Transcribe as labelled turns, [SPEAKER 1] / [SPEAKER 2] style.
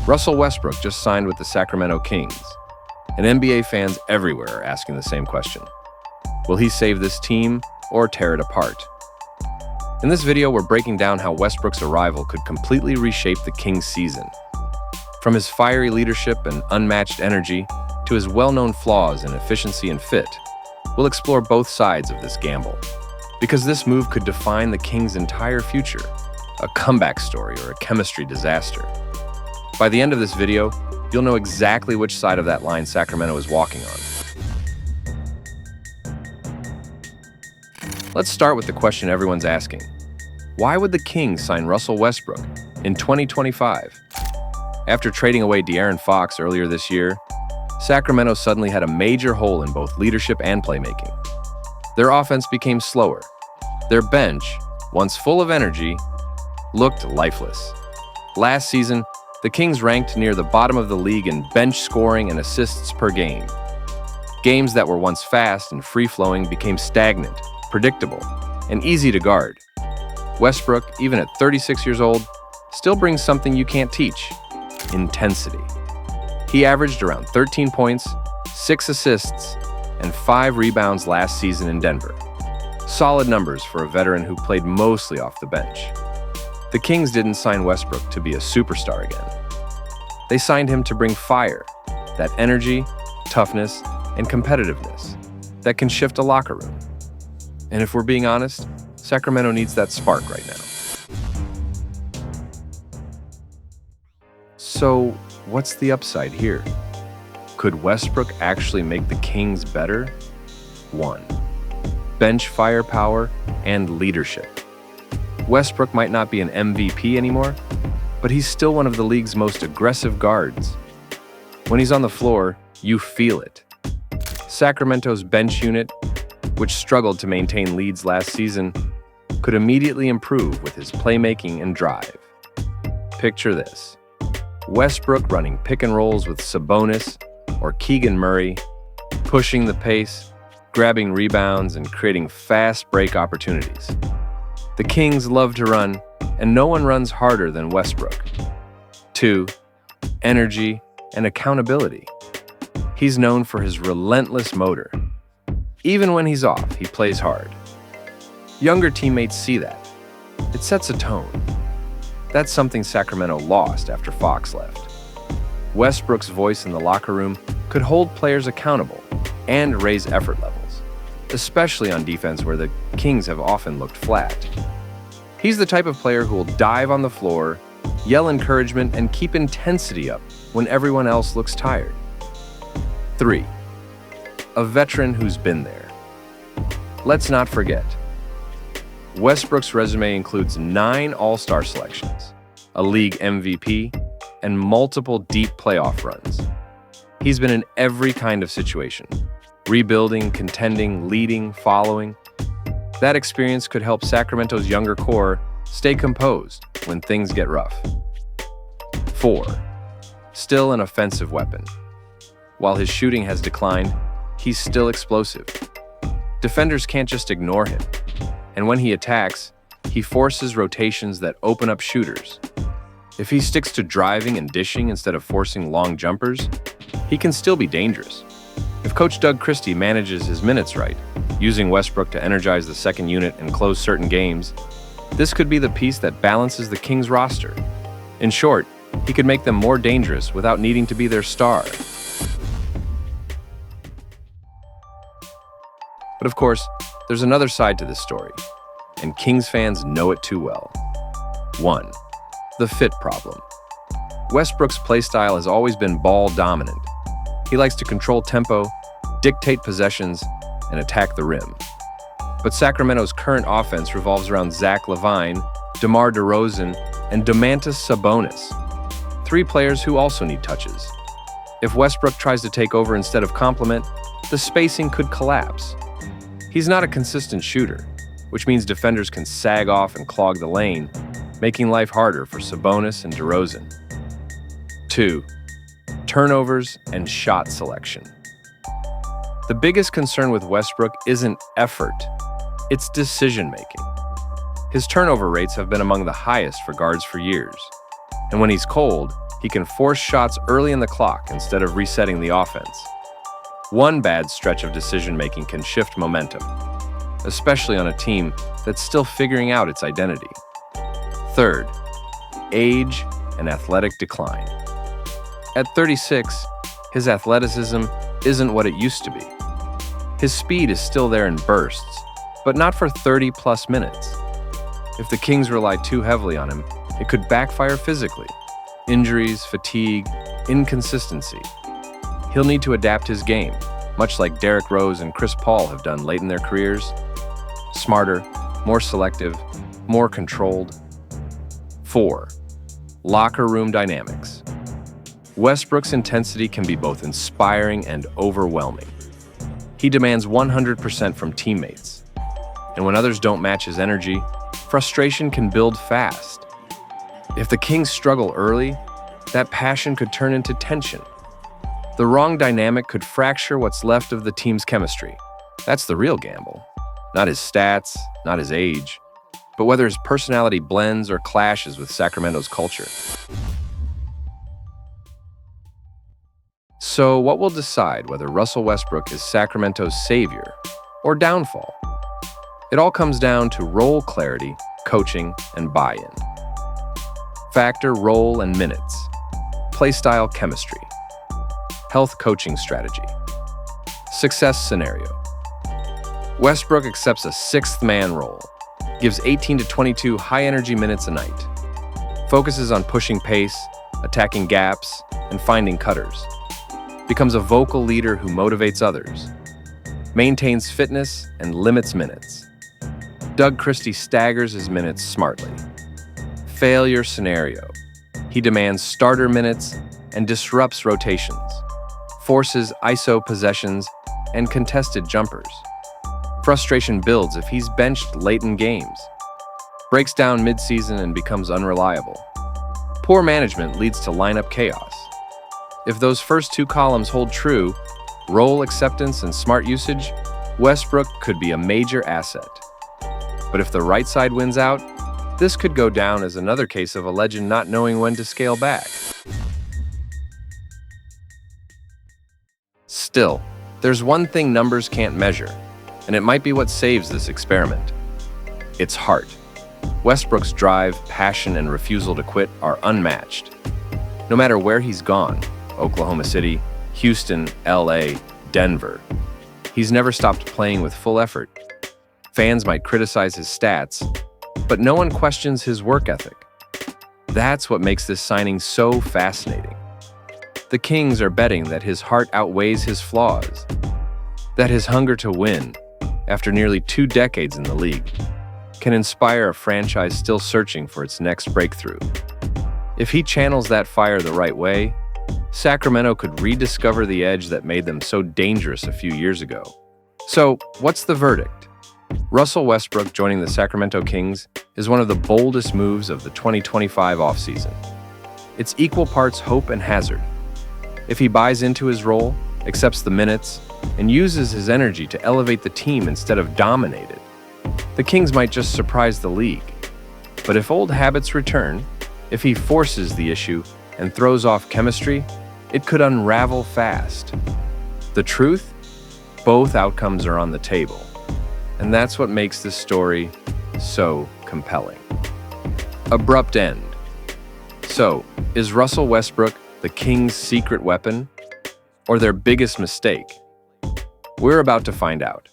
[SPEAKER 1] Russell Westbrook just signed with the Sacramento Kings, and NBA fans everywhere are asking the same question. Will he save this team or tear it apart? In this video, we're breaking down how Westbrook's arrival could completely reshape the Kings season. From his fiery leadership and unmatched energy to his well-known flaws in efficiency and fit, we'll explore both sides of this gamble. Because this move could define the Kings' entire future, a comeback story or a chemistry disaster. By the end of this video, you'll know exactly which side of that line Sacramento is walking on. Let's start with the question everyone's asking. Why would the Kings sign Russell Westbrook in 2025? After trading away De'Aaron Fox earlier this year, Sacramento suddenly had a major hole in both leadership and playmaking. Their offense became slower. Their bench, once full of energy, looked lifeless. Last season, the Kings ranked near the bottom of the league in bench scoring and assists per game. Games that were once fast and free-flowing became stagnant, predictable, and easy to guard. Westbrook, even at 36 years old, still brings something you can't teach: intensity. He averaged around 13 points, 6 assists, and 5 rebounds last season in Denver. Solid numbers for a veteran who played mostly off the bench. The Kings didn't sign Westbrook to be a superstar again. They signed him to bring fire, that energy, toughness, and competitiveness that can shift a locker room. And if we're being honest, Sacramento needs that spark right now. So, what's the upside here? Could Westbrook actually make the Kings better? 1. Bench firepower and leadership. Westbrook might not be an MVP anymore, but he's still one of the league's most aggressive guards. When he's on the floor, you feel it. Sacramento's bench unit, which struggled to maintain leads last season, could immediately improve with his playmaking and drive. Picture this: Westbrook running pick and rolls with Sabonis or Keegan Murray, pushing the pace, grabbing rebounds, and creating fast break opportunities. The Kings love to run, and no one runs harder than Westbrook. 2. Energy and accountability. He's known for his relentless motor. Even when he's off, he plays hard. Younger teammates see that. It sets a tone. That's something Sacramento lost after Fox left. Westbrook's voice in the locker room could hold players accountable and raise effort levels, especially on defense where the Kings have often looked flat. He's the type of player who will dive on the floor, yell encouragement, and keep intensity up when everyone else looks tired. 3. A veteran who's been there. Let's not forget, Westbrook's resume includes 9 All-Star selections, a league MVP, and multiple deep playoff runs. He's been in every kind of situation: rebuilding, contending, leading, following. That experience could help Sacramento's younger core stay composed when things get rough. 4. Still an offensive weapon. While his shooting has declined, he's still explosive. Defenders can't just ignore him, and when he attacks, he forces rotations that open up shooters. If he sticks to driving and dishing instead of forcing long jumpers, he can still be dangerous. If Coach Doug Christie manages his minutes right, using Westbrook to energize the second unit and close certain games, this could be the piece that balances the Kings roster. In short, he could make them more dangerous without needing to be their star. But of course, there's another side to this story, and Kings fans know it too well. 1. The fit problem. Westbrook's playstyle has always been ball dominant. He likes to control tempo, dictate possessions, and attack the rim. But Sacramento's current offense revolves around Zach LaVine, DeMar DeRozan, and Domantas Sabonis, 3 players who also need touches. If Westbrook tries to take over instead of complement, the spacing could collapse. He's not a consistent shooter, which means defenders can sag off and clog the lane, making life harder for Sabonis and DeRozan. 2. Turnovers and shot selection. The biggest concern with Westbrook isn't effort, it's decision-making. His turnover rates have been among the highest for guards for years, and when he's cold, He can force shots early in the clock instead of resetting the offense. One bad stretch of decision-making can shift momentum, especially on a team that's still figuring out its identity. Third, age and athletic decline. At 36, his athleticism isn't what it used to be. His speed is still there in bursts, but not for 30-plus minutes. If the Kings rely too heavily on him, it could backfire physically. Injuries, fatigue, inconsistency. He'll need to adapt his game, much like Derrick Rose and Chris Paul have done late in their careers. Smarter, more selective, more controlled. 4. Locker room dynamics. Westbrook's intensity can be both inspiring and overwhelming. He demands 100% from teammates. And when others don't match his energy, frustration can build fast. If the Kings struggle early, that passion could turn into tension. The wrong dynamic could fracture what's left of the team's chemistry. That's the real gamble. Not his stats, not his age, but whether his personality blends or clashes with Sacramento's culture. So what will decide whether Russell Westbrook is Sacramento's savior or downfall? It all comes down to role clarity, coaching, and buy-in. Factor role and minutes. Playstyle chemistry. Health coaching strategy. Success scenario. Westbrook accepts a sixth-man role, gives 18 to 22 high-energy minutes a night, focuses on pushing pace, attacking gaps, and finding cutters, becomes a vocal leader who motivates others, maintains fitness and limits minutes. Doug Christie staggers his minutes smartly. Failure scenario. He demands starter minutes and disrupts rotations, forces ISO possessions and contested jumpers. Frustration builds if he's benched late in games, breaks down mid-season and becomes unreliable. Poor management leads to lineup chaos. If those first two columns hold true, role acceptance and smart usage, Westbrook could be a major asset. But if the right side wins out, this could go down as another case of a legend not knowing when to scale back. Still, there's one thing numbers can't measure, and it might be what saves this experiment. It's heart. Westbrook's drive, passion, and refusal to quit are unmatched. No matter where he's gone, Oklahoma City, Houston, LA, Denver, he's never stopped playing with full effort. Fans might criticize his stats, but no one questions his work ethic. That's what makes this signing so fascinating. The Kings are betting that his heart outweighs his flaws, that his hunger to win, after nearly 2 decades in the league, can inspire a franchise still searching for its next breakthrough. If he channels that fire the right way, Sacramento could rediscover the edge that made them so dangerous a few years ago. So, what's the verdict? Russell Westbrook joining the Sacramento Kings is one of the boldest moves of the 2025 offseason. It's equal parts hope and hazard. If he buys into his role, accepts the minutes, and uses his energy to elevate the team instead of dominate it, the Kings might just surprise the league. But if old habits return, if he forces the issue and throws off chemistry, it could unravel fast. The truth? Both outcomes are on the table. And that's what makes this story so compelling. Abrupt end. So, is Russell Westbrook the Kings' secret weapon or their biggest mistake? We're about to find out.